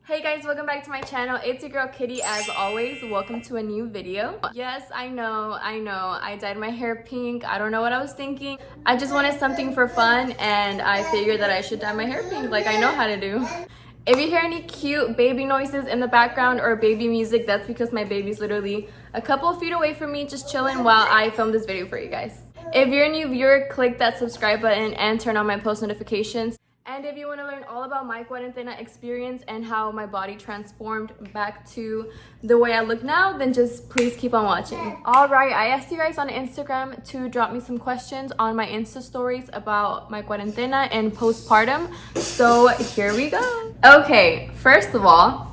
Hey guys, welcome back to my channel. It's your girl Kitty as always. Welcome to a new video. Yes, I know. I dyed my hair pink. I don't know what I was thinking. I just wanted something for fun and I figured that I should dye my hair pink like I know how to do. If you hear any cute baby noises in the background or baby music, that's because my baby's literally a couple of feet away from me just chilling while I film this video for you guys. If you're a new viewer, click that subscribe button and turn on my post notifications. And if you want to learn all about my Cuarentena experience and how my body transformed back to the way I look now, then just please keep on watching. Alright, I asked you guys on Instagram to drop me some questions on my Insta stories about my Cuarentena and postpartum. So here we go. Okay, first of all,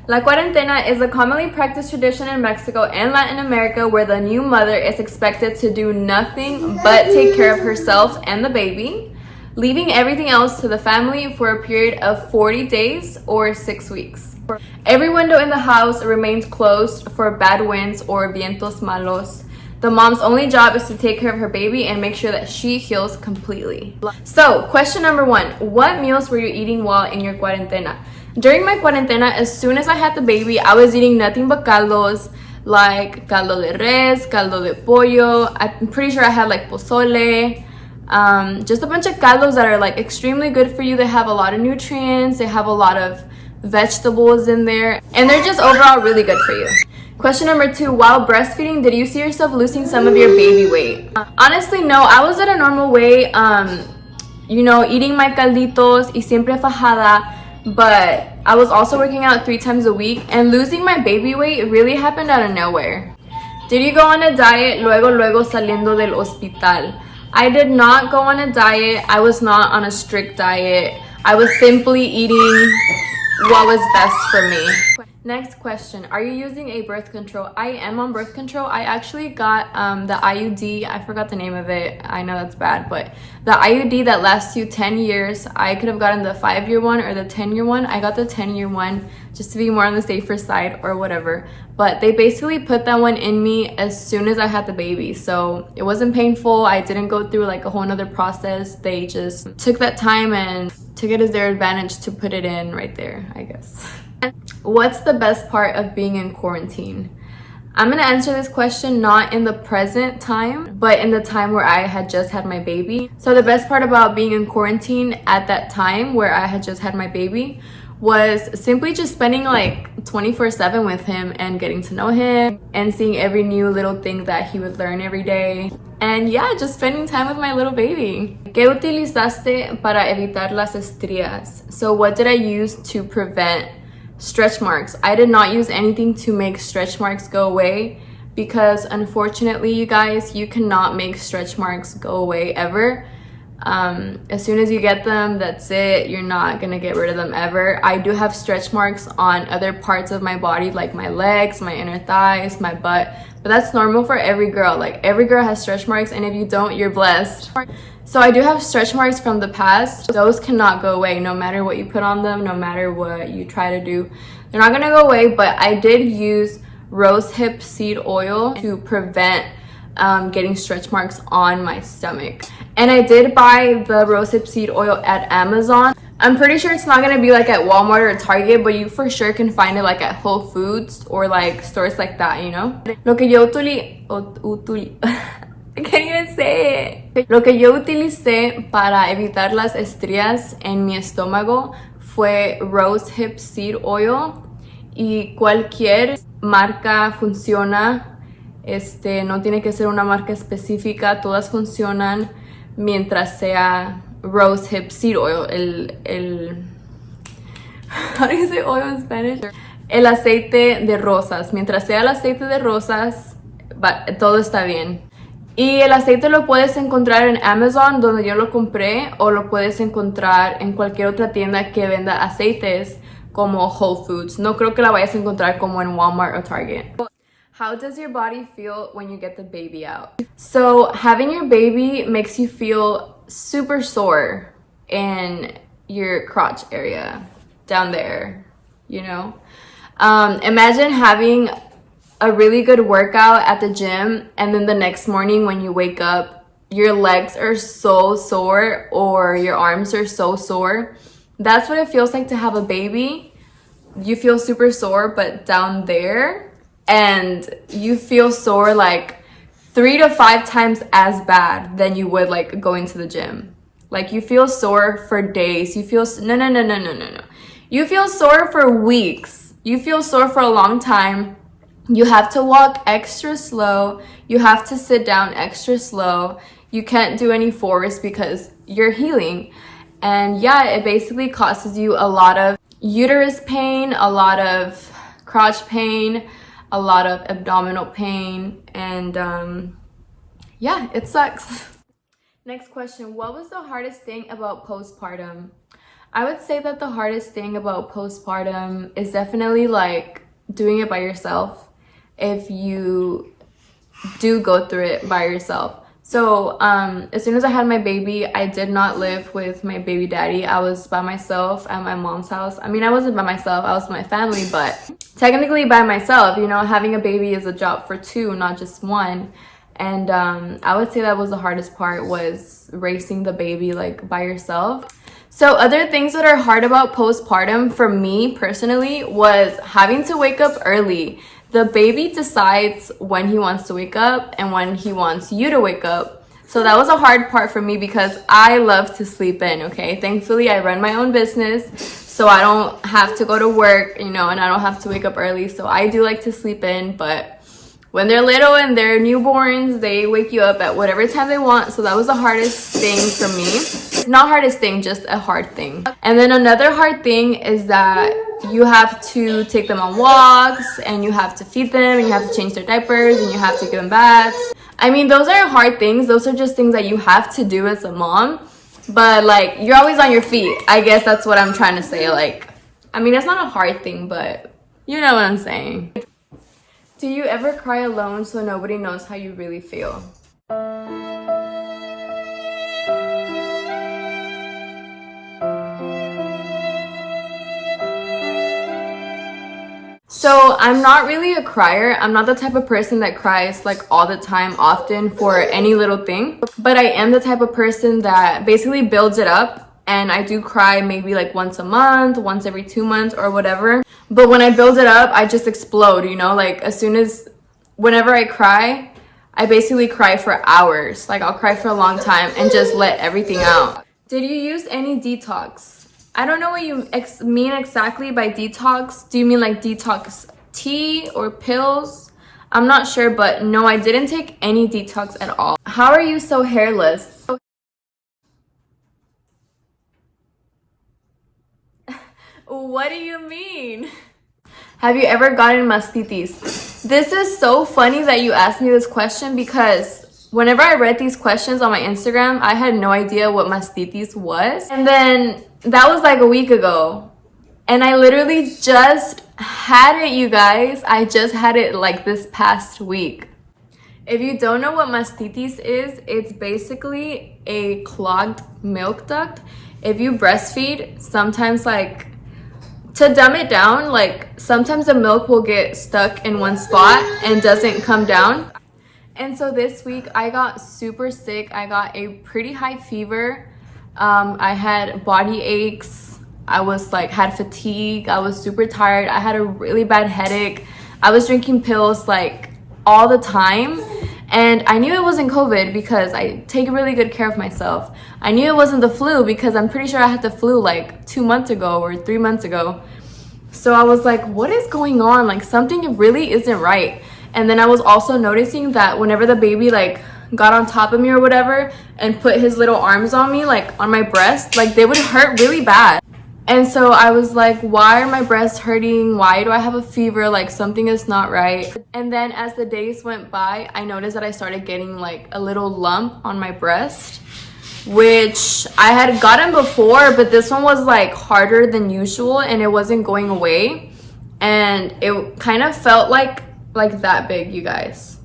La Cuarentena is a commonly practiced tradition in Mexico and Latin America where the new mother is expected to do nothing but take care of herself and the baby, leaving everything else to the family for a period of 40 days or 6 weeks. Every window in the house remains closed for bad winds or vientos malos. The mom's only job is to take care of her baby and make sure that she heals completely. So, question number 1. What meals were you eating while in your cuarentena? During my cuarentena, as soon as I had the baby, I was eating nothing but caldos, like caldo de res, caldo de pollo. I'm pretty sure I had like pozole. Just a bunch of caldos that are like extremely good for you. They have a lot of nutrients, they have a lot of vegetables in there, and they're just overall really good for you. Question number 2, while breastfeeding, did you see yourself losing some of your baby weight? Honestly, no. I was at a normal weight, you know, eating my calditos y siempre fajada, but I was also working out 3 times a week, and losing my baby weight really happened out of nowhere. Did you go on a diet luego saliendo del hospital? I did not go on a diet. I was not on a strict diet. I was simply eating what was best for me. Next question. Are you using a birth control? I am on birth control. I actually got the IUD. I forgot the name of it. I know that's bad, but the IUD that lasts you 10 years. I could have gotten the 5-year one or the 10-year one. I got the 10-year one just to be more on the safer side or whatever. But they basically put that one in me as soon as I had the baby. So it wasn't painful. I didn't go through like a whole nother process. They just took that time and took it as their advantage to put it in right there, I guess. What's the best part of being in quarantine? I'm gonna answer this question not in the present time, but in the time where I had just had my baby. So the best part about being in quarantine at that time where I had just had my baby was simply just spending like 24/7 with him and getting to know him and seeing every new little thing that he would learn every day. And yeah, just spending time with my little baby. ¿Qué utilizaste para evitar las estrías? So what did I use to prevent stretch marks? I did not use anything to make stretch marks go away because unfortunately, you guys, you cannot make stretch marks go away ever. As soon as you get them, that's it. You're not gonna get rid of them ever. I do have stretch marks on other parts of my body, like my legs, my inner thighs, my butt, but that's normal for every girl. Like every girl has stretch marks, and if you don't, you're blessed. So I do have stretch marks from the past. Those cannot go away no matter what you put on them, no matter what you try to do. They're not gonna go away, but I did use rosehip seed oil to prevent getting stretch marks on my stomach. And I did buy the rosehip seed oil at Amazon. I'm pretty sure it's not gonna be like at Walmart or Target, but you for sure can find it like at Whole Foods or like stores like that, you know? Lo que yo I can't even say it. Lo que yo utilicé para evitar las estrías en mi estómago fue rosehip seed oil, y cualquier marca funciona. No tiene que ser una marca específica, todas funcionan mientras sea rosehip seed oil, how do you say oil in Spanish? El aceite de rosas. Mientras sea el aceite de rosas, todo está bien. Y el aceite lo puedes encontrar en Amazon, donde yo lo compré, o lo puedes encontrar en cualquier otra tienda que venda aceites como Whole Foods. No creo que la vayas a encontrar como en Walmart o Target. How does your body feel when you get the baby out? So having your baby makes you feel super sore in your crotch area, down there, you know? Imagine having a really good workout at the gym, and then the next morning when you wake up, your legs are so sore or your arms are so sore. That's what it feels like to have a baby. you feel super sore, but down there, and you feel sore like 3 to 5 times as bad than you would like going to the gym. Like you feel sore for days. You feel no. You feel sore for weeks. You feel sore for a long time. You have to walk extra slow. You have to sit down extra slow. You can't do any force because you're healing. And yeah, it basically causes you a lot of uterus pain, a lot of crotch pain, a lot of abdominal pain, and yeah, it sucks. Next question, what was the hardest thing about postpartum? I would say that the hardest thing about postpartum is definitely like doing it by yourself if you do go through it by yourself. So as soon as I had my baby, I did not live with my baby daddy. I was by myself at my mom's house. I mean, I wasn't by myself, I was with my family, but technically by myself. You know, having a baby is a job for 2, not just 1. And I would say that was the hardest part, was raising the baby like by yourself. So other things that are hard about postpartum for me personally was having to wake up early. The baby decides when he wants to wake up and when he wants you to wake up. So that was a hard part for me because I love to sleep in, okay? Thankfully, I run my own business, so I don't have to go to work, you know, and I don't have to wake up early. So I do like to sleep in, but when they're little and they're newborns, they wake you up at whatever time they want. So that was the hardest thing for me. Not hardest thing, just a hard thing. And then another hard thing is that you have to take them on walks, and you have to feed them, and you have to change their diapers, and you have to give them baths. I mean, those are hard things. Those are just things that you have to do as a mom. But like, you're always on your feet. I guess that's what I'm trying to say. Like, I mean, it's not a hard thing, but you know what I'm saying. Do you ever cry alone so nobody knows how you really feel? So I'm not really a crier. I'm not the type of person that cries like all the time, often for any little thing. But I am the type of person that basically builds it up. And I do cry maybe like once a month, once every 2 months or whatever. But when I build it up, I just explode, you know? Like whenever I cry, I basically cry for hours. Like I'll cry for a long time and just let everything out. Did you use any detox? I don't know what you mean exactly by detox. Do you mean like detox tea or pills? I'm not sure, but no, I didn't take any detox at all. How are you so hairless? What do you mean? Have you ever gotten mastitis? This is so funny that you asked me this question, because whenever I read these questions on my Instagram, I had no idea what mastitis was. And then that was like a week ago. And I literally just had it, you guys. I just had it like this past week. If you don't know what mastitis is, it's basically a clogged milk duct. If you breastfeed, sometimes like, to dumb it down, like sometimes the milk will get stuck in one spot and doesn't come down. And so this week I got super sick. I got a pretty high fever. I had body aches. I was like, had fatigue. I was super tired. I had a really bad headache. I was drinking pills like all the time. And I knew it wasn't COVID because I take really good care of myself. I knew it wasn't the flu because I'm pretty sure I had the flu like 2 months ago or 3 months ago. So I was like, what is going on? Like something really isn't right. And then I was also noticing that whenever the baby like got on top of me or whatever and put his little arms on me, like on my breast, like they would hurt really bad. And so I was like, why are my breasts hurting? Why do I have a fever? Like something is not right. And then as the days went by, I noticed that I started getting like a little lump on my breast, which I had gotten before, but this one was like harder than usual and it wasn't going away. And it kind of felt like that big, you guys.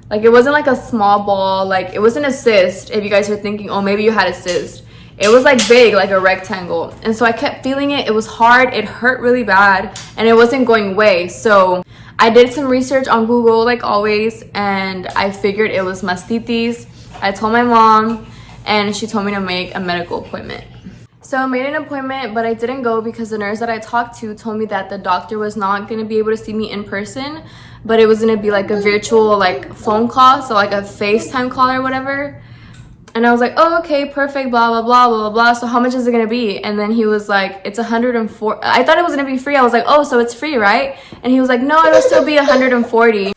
Like it wasn't like a small ball, like it wasn't a cyst. If you guys are thinking, oh, maybe you had a cyst. It was like big, like a rectangle. And so I kept feeling it. It was hard. It hurt really bad and it wasn't going away. So I did some research on Google like always, and I figured it was mastitis. I told my mom and she told me to make a medical appointment. So So I made an appointment, but I didn't go because the nurse that I talked to told me that the doctor was not going to be able to see me in person, but it was going to be like a virtual like phone call, so like a FaceTime call or whatever. And I was like, oh, okay, perfect, blah, blah, blah, blah, blah, blah. So how much is it going to be? And then he was like, it's 104. I thought it was going to be free. I was like, oh, so it's free, right? And he was like, no, it'll still be 140.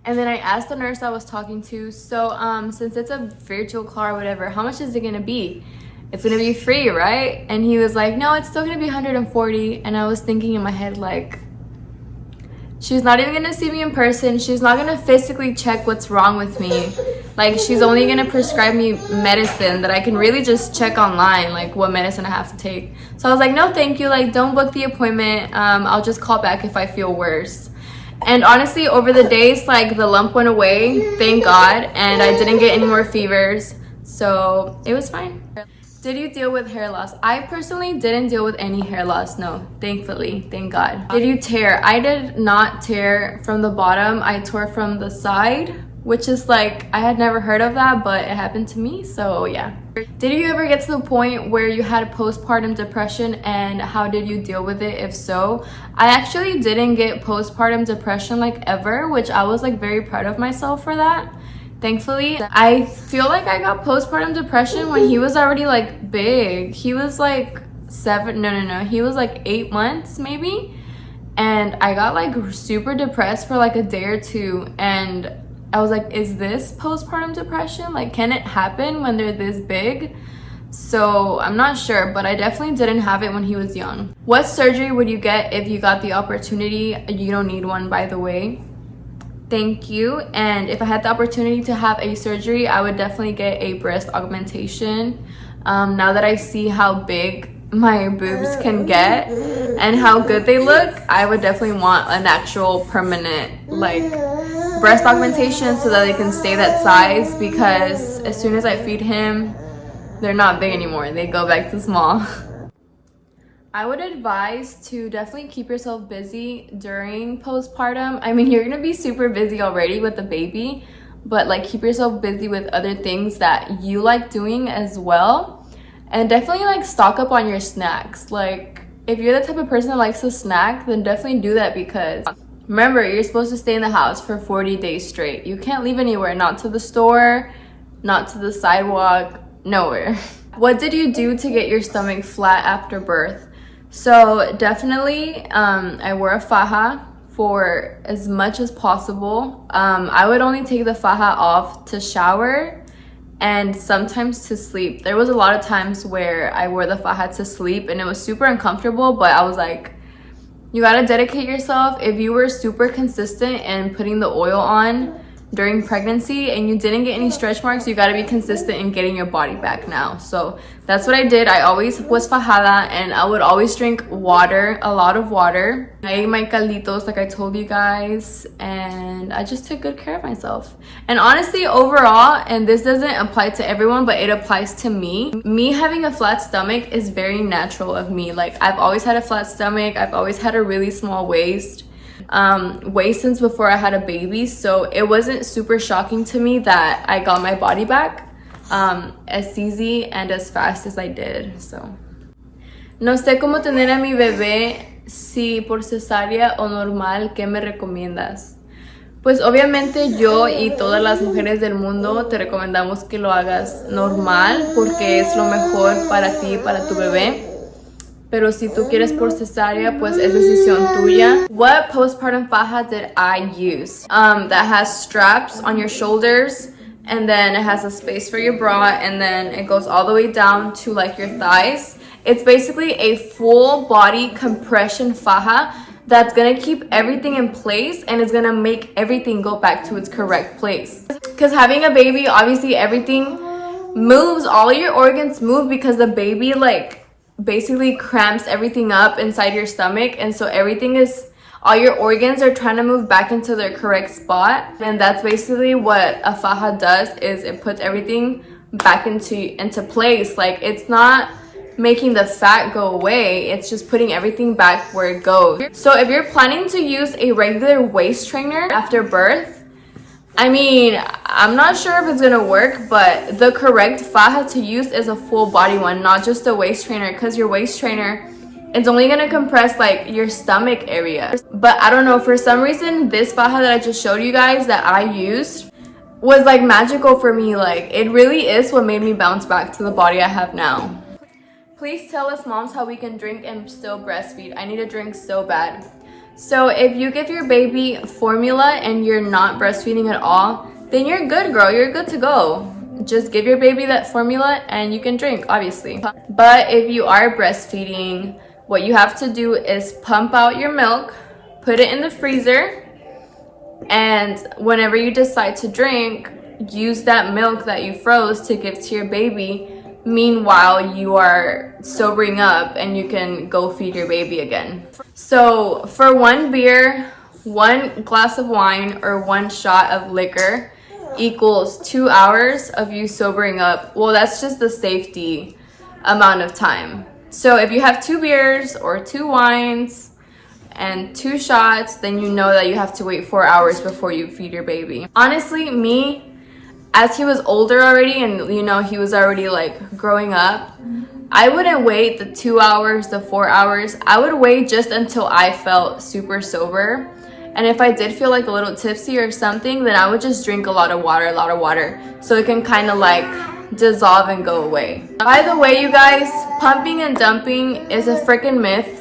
And then I asked the nurse I was talking to, so since it's a virtual call or whatever, how much is it going to be? It's gonna be free, right? And he was like, no, it's still gonna be 140. And I was thinking in my head, like, she's not even gonna see me in person. She's not gonna physically check what's wrong with me. Like, she's only gonna prescribe me medicine that I can really just check online, like what medicine I have to take. So I was like, no, thank you. Like, don't book the appointment. I'll just call back if I feel worse. And honestly, over the days, like, the lump went away, thank God. And I didn't get any more fevers. So it was fine. Did you deal with hair loss? I personally didn't deal with any hair loss, no, thankfully, thank God. Did you tear? I did not tear from the bottom. I tore from the side, which is like, I had never heard of that, but it happened to me, so yeah. Did you ever get to the point where you had postpartum depression, and how did you deal with it, if so? I actually didn't get postpartum depression like ever, which I was like very proud of myself for that. Thankfully, I feel like I got postpartum depression when he was already like big. He was like he was like 8 months maybe. And I got like super depressed for like a day or two. And I was like, is this postpartum depression? Like, can it happen when they're this big? So I'm not sure, but I definitely didn't have it when he was young. What surgery would you get if you got the opportunity? You don't need one, by the way. Thank you. And if I had the opportunity to have a surgery, I would definitely get a breast augmentation. Now that I see how big my boobs can get and how good they look, I would definitely want an actual permanent like breast augmentation so that they can stay that size, because as soon as I feed him, they're not big anymore. They go back to small. I would advise to definitely keep yourself busy during postpartum. I mean, you're gonna be super busy already with the baby, but like keep yourself busy with other things that you like doing as well. And definitely like stock up on your snacks. Like, if you're the type of person that likes to snack, then definitely do that, because remember, you're supposed to stay in the house for 40 days straight. You can't leave anywhere, not to the store, not to the sidewalk, nowhere. What did you do to get your stomach flat after birth? So definitely, I wore a faja for as much as possible. I would only take the faja off to shower and sometimes to sleep. There was a lot of times where I wore the faja to sleep and it was super uncomfortable, but I was like, you gotta dedicate yourself. If you were super consistent in putting the oil on during pregnancy and you didn't get any stretch marks, you got to be consistent in getting your body back now. So that's what I did. I always was fajada, and I would always drink water, a lot of water. I ate my calditos like I told you guys, and I just took good care of myself. And honestly, overall, and this doesn't apply to everyone, but it applies to me having a flat stomach is very natural of me. Like, I've always had a flat stomach. I've always had a really small waist. Way since before I had a baby, so it wasn't super shocking to me that I got my body back as easy and as fast as I did. So no sé cómo tener a mi bebé, si por cesárea o normal. ¿Qué me recomiendas? Pues obviamente yo y todas las mujeres del mundo te recomendamos que lo hagas normal, porque es lo mejor para ti y para tu bebé. Pero si tú quieres por cesárea, pues es decisión tuya. What postpartum faja did I use? That has straps on your shoulders, and then it has a space for your bra, and then it goes all the way down to like your thighs. It's basically a full body compression faja that's gonna keep everything in place, and it's gonna make everything go back to its correct place. Because having a baby, obviously everything moves, all of your organs move, because the baby like basically cramps everything up inside your stomach, and so everything is, all your organs are trying to move back into their correct spot. And that's basically what a faja does, is it puts everything back into place. Like, it's not making the fat go away. It's just putting everything back where it goes. So if you're planning to use a regular waist trainer after birth, I mean, I'm not sure if it's gonna work, but the correct faja to use is a full body one, not just a waist trainer, because your waist trainer, it's only gonna compress like your stomach area. But I don't know, for some reason this faja that I just showed you guys that I used was like magical for me. Like, it really is what made me bounce back to the body I have now. Please tell us moms how we can drink and still breastfeed. I need a drink so bad. So if you give your baby formula and you're not breastfeeding at all, then you're good, girl. You're good to go. Just give your baby that formula and you can drink, obviously. But if you are breastfeeding, what you have to do is pump out your milk, put it in the freezer, and whenever you decide to drink, use that milk that you froze to give to your baby. Meanwhile, you are sobering up and you can go feed your baby again. So for 1 beer, 1 glass of wine, or 1 shot of liquor equals 2 hours of you sobering up. Well, that's just the safety amount of time. So if you have 2 beers or 2 wines and 2 shots, then you know that you have to wait 4 hours before you feed your baby. Honestly, me, as he was older already and you know he was already like growing up, I wouldn't wait the 2 hours, the 4 hours. I would wait just until I felt super sober. And if I did feel like a little tipsy or something, then I would just drink a lot of water, so it can kind of like dissolve and go away. By the way, you guys, pumping and dumping is a freaking myth.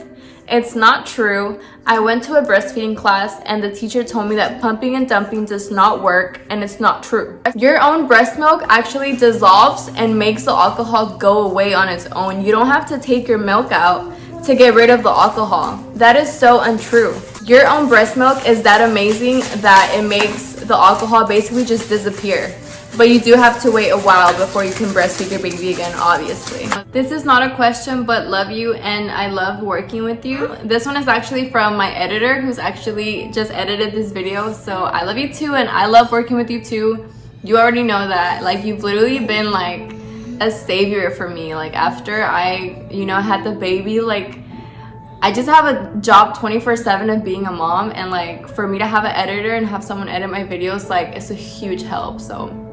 It's not true. I went to a breastfeeding class and the teacher told me that pumping and dumping does not work, and it's not true. Your own breast milk actually dissolves and makes the alcohol go away on its own. You don't have to take your milk out to get rid of the alcohol. That is so untrue. Your own breast milk is that amazing that it makes the alcohol basically just disappear. But you do have to wait a while before you can breastfeed your baby again, obviously. This is not a question, but love you and I love working with you. This one is actually from my editor who's actually just edited this video. So I love you too, and I love working with you too. You already know that. Like, you've literally been like a savior for me. Like, after I, you know, had the baby, like, I just have a job 24/7 of being a mom, and like for me to have an editor and have someone edit my videos, like, it's a huge help. So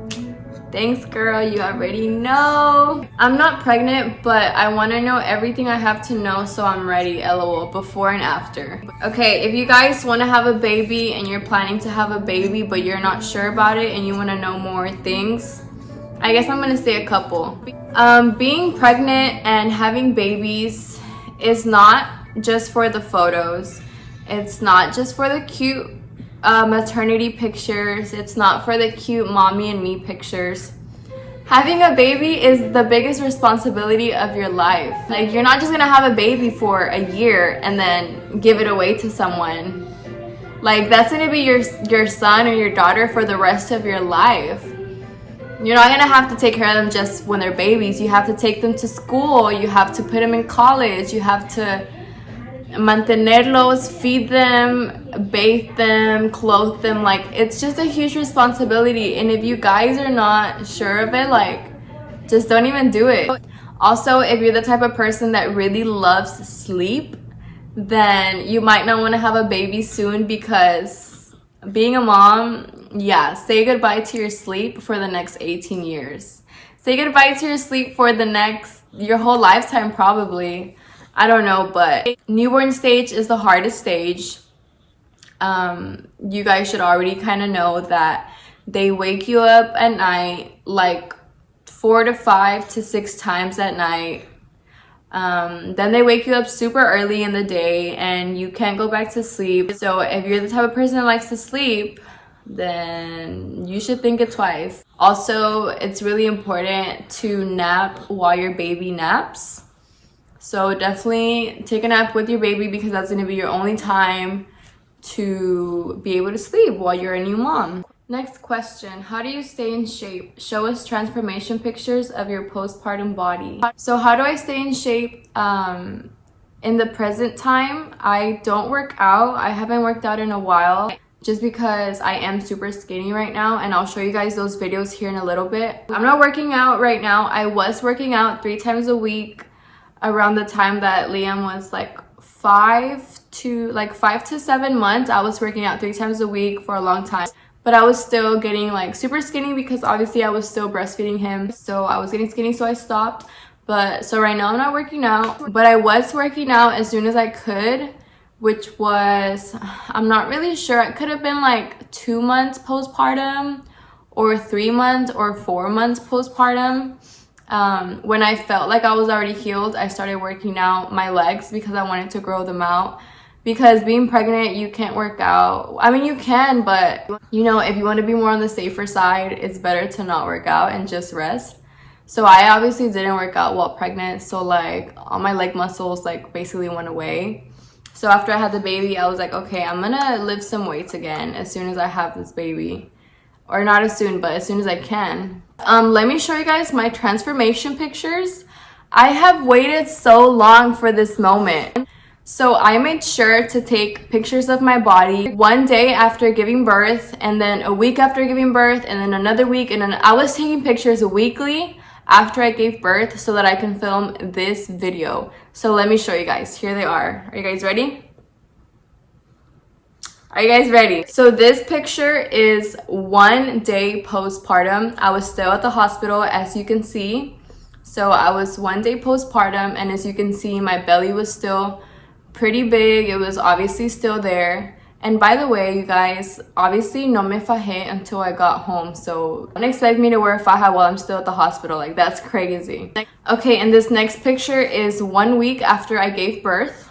thanks, girl. You already know. I'm not pregnant, but I want to know everything I have to know so I'm ready, lol, before and after. Okay, if you guys want to have a baby and you're planning to have a baby but you're not sure about it and you want to know more things, I guess I'm going to say a couple. Being pregnant and having babies is not just for the photos. It's not just for the cute maternity pictures. It's not for the cute mommy and me pictures. Having a baby is the biggest responsibility of your life. Like, you're not just gonna have a baby for a year and then give it away to someone. Like, that's gonna be your son or your daughter for the rest of your life. You're not gonna have to take care of them just when they're babies. You have to take them to school. You have to put them in college. You have to mantenerlos, feed them, bathe them, clothe them. Like, it's just a huge responsibility, and if you guys are not sure of it, like, just don't even do it. Also, if you're the type of person that really loves sleep, then you might not want to have a baby soon, because being a mom, yeah, say goodbye to your sleep for the next 18 years. Say goodbye to your sleep for your whole lifetime, probably. I don't know, but newborn stage is the hardest stage. You guys should already kind of know that they wake you up at night like 4 to 5 to 6 times at night. Then they wake you up super early in the day and you can't go back to sleep. So if you're the type of person that likes to sleep, then you should think it twice. Also, it's really important to nap while your baby naps. So definitely take a nap with your baby, because that's going to be your only time to be able to sleep while you're a new mom. Next question, how do you stay in shape? Show us transformation pictures of your postpartum body. So how do I stay in shape? In the present time, I don't work out. I haven't worked out in a while, just because I am super skinny right now, and I'll show you guys those videos here in a little bit. I'm not working out right now. I was working out 3 times a week. around the time that Liam was like 5 to 7 months. I was working out 3 times a week for a long time, but I was still getting like super skinny because obviously I was still breastfeeding him, so I was getting skinny, so I stopped. But so right now I'm not working out, but I was working out as soon as I could, which was, I'm not really sure, it could have been like 2 months postpartum or 3 months or 4 months postpartum. When I felt like I was already healed, I started working out my legs because I wanted to grow them out. Because being pregnant, you can't work out. I mean, you can, but you know, if you want to be more on the safer side, it's better to not work out and just rest. So I obviously didn't work out while pregnant, so like all my leg muscles like basically went away. So after I had the baby, I was like, okay, I'm gonna lift some weights again as soon as I have this baby. Or not as soon, but as soon as I can. Let me show you guys my transformation pictures. I have waited so long for this moment. So I made sure to take pictures of my body one day after giving birth, and then a week after giving birth, and then another week, and then I was taking pictures weekly after I gave birth so that I can film this video. So let me show you guys. Here they are. Are you guys ready? Are you guys ready? So this picture is 1 day postpartum. I was still at the hospital, as you can see. So I was 1 day postpartum, and as you can see, my belly was still pretty big. It was obviously still there. And by the way, you guys, obviously no me fajé until I got home, so don't expect me to wear a faja while I'm still at the hospital. Like, that's crazy. Okay, and this next picture is 1 week after I gave birth.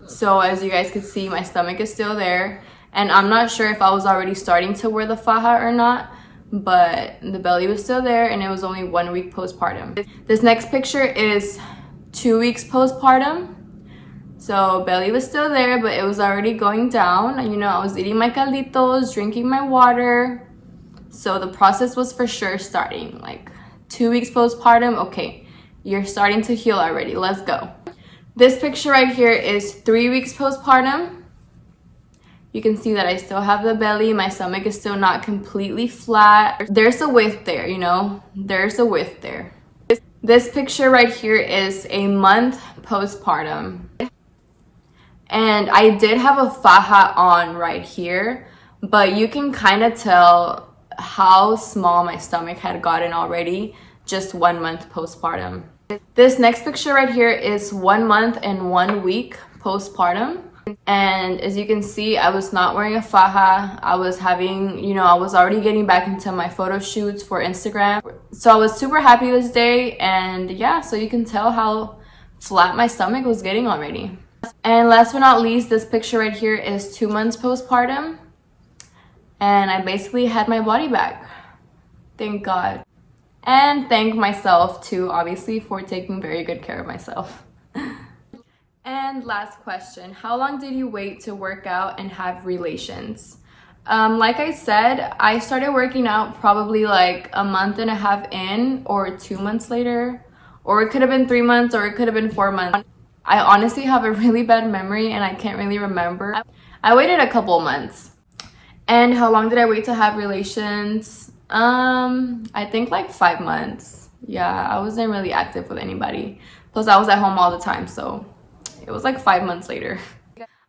So as you guys can see, my stomach is still there, and I'm not sure if I was already starting to wear the faja or not, but the belly was still there, and it was only 1 week postpartum. This next picture is 2 weeks postpartum. So belly was still there, but it was already going down. You know, I was eating my calditos, drinking my water. So the process was for sure starting. Like 2 weeks postpartum, okay, you're starting to heal already. Let's go. This picture right here is 3 weeks postpartum. You can see that I still have the belly. My stomach is still not completely flat. There's a width there, you know, there's a width there. This picture right here is a month postpartum. And I did have a faja on right here, but you can kind of tell how small my stomach had gotten already just 1 month postpartum. This next picture right here is 1 month and 1 week postpartum. And as you can see, I was not wearing a faja. I was having, you know, I was already getting back into my photo shoots for Instagram. So I was super happy this day. And yeah, so you can tell how flat my stomach was getting already. And last but not least, this picture right here is 2 months postpartum. And I basically had my body back. Thank God. And thank myself too, obviously, for taking very good care of myself. And last question, how long did you wait to work out and have relations? Like I said, I started working out probably like a month and a half in, or 2 months later, or it could have been 3 months, or it could have been 4 months. I honestly have a really bad memory and I can't really remember. I waited a couple months. And how long did I wait to have relations? I think like 5 months. Yeah, I wasn't really active with anybody. Plus I was at home all the time, so it was like 5 months later.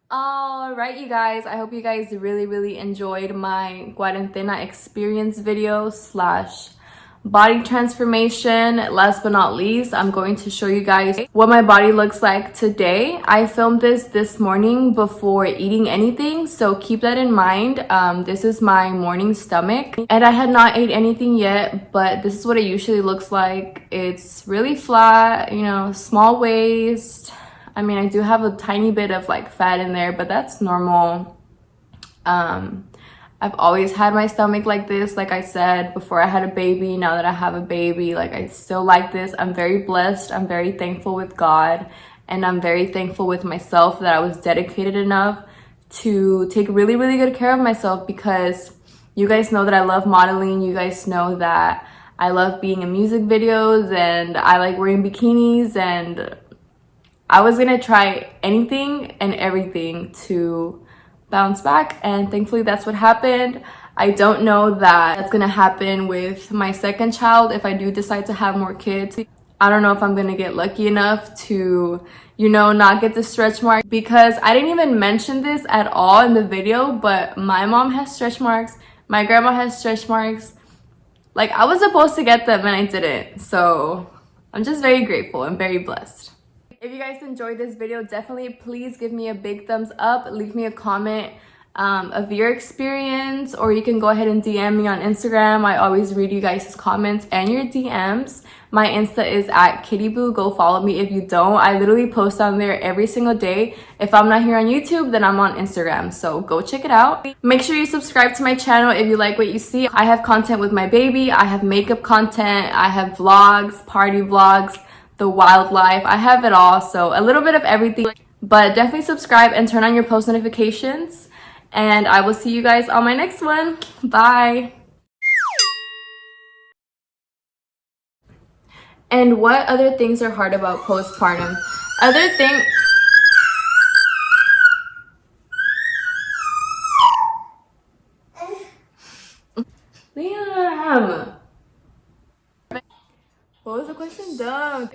All right, you guys, I hope you guys really enjoyed my Cuarentena experience video / body transformation. Last but not least, I'm going to show you guys what my body looks like today. I filmed this morning before eating anything, so keep that in mind. This is my morning stomach, and I had not ate anything yet, but this is what it usually looks like. It's really flat, you know, small waist. I mean, I do have a tiny bit of like fat in there, but that's normal. I've always had my stomach like this, like I said, before I had a baby. Now that I have a baby, like, I still like this. I'm very blessed. I'm very thankful with God, and I'm very thankful with myself that I was dedicated enough to take really good care of myself, because you guys know that I love modeling. You guys know that I love being in music videos, and I like wearing bikinis, and I was gonna try anything and everything to bounce back, and thankfully that's what happened. I don't know that that's gonna happen with my second child if I do decide to have more kids. I don't know if I'm gonna get lucky enough to, you know, not get the stretch mark, because I didn't even mention this at all in the video, but my mom has stretch marks, my grandma has stretch marks. Like, I was supposed to get them and I didn't. So I'm just very grateful and very blessed. If you guys enjoyed this video, definitely please give me a big thumbs up. Leave me a comment of your experience, or you can go ahead and DM me on Instagram. I always read you guys' comments and your DMs. My Insta is at kittyboo. Go follow me if you don't. I literally post on there every single day. If I'm not here on YouTube, then I'm on Instagram, so go check it out. Make sure you subscribe to my channel if you like what you see. I have content with my baby, I have makeup content, I have vlogs, party vlogs, the wildlife. I have it all, so a little bit of everything. But definitely subscribe and turn on your post notifications, and I will see you guys on my next one. Bye. And what other things are hard about postpartum? Other thing. Liam! What was the question? Dumb.